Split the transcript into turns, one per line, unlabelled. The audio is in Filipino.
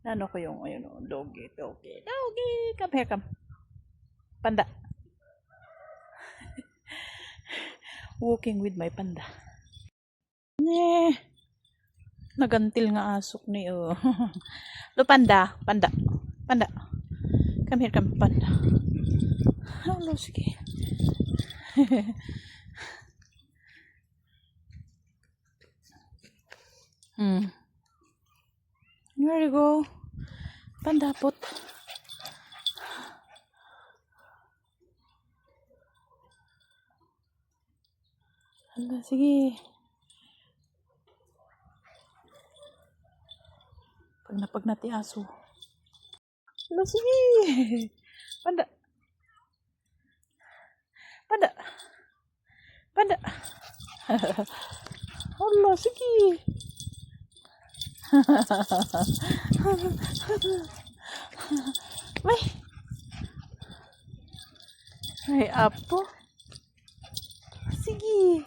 Ano ko yung, ayun o, doggy. Come here, come. Panda. Walking with my panda. Nagantil nga asok ni oh. Lo panda. Come here, come, panda. Hello, sige. There you go. Panda pot. Hala, sige. Pag nati aso. Hala, sige. Panda. Hala, sige. May apo. Sige.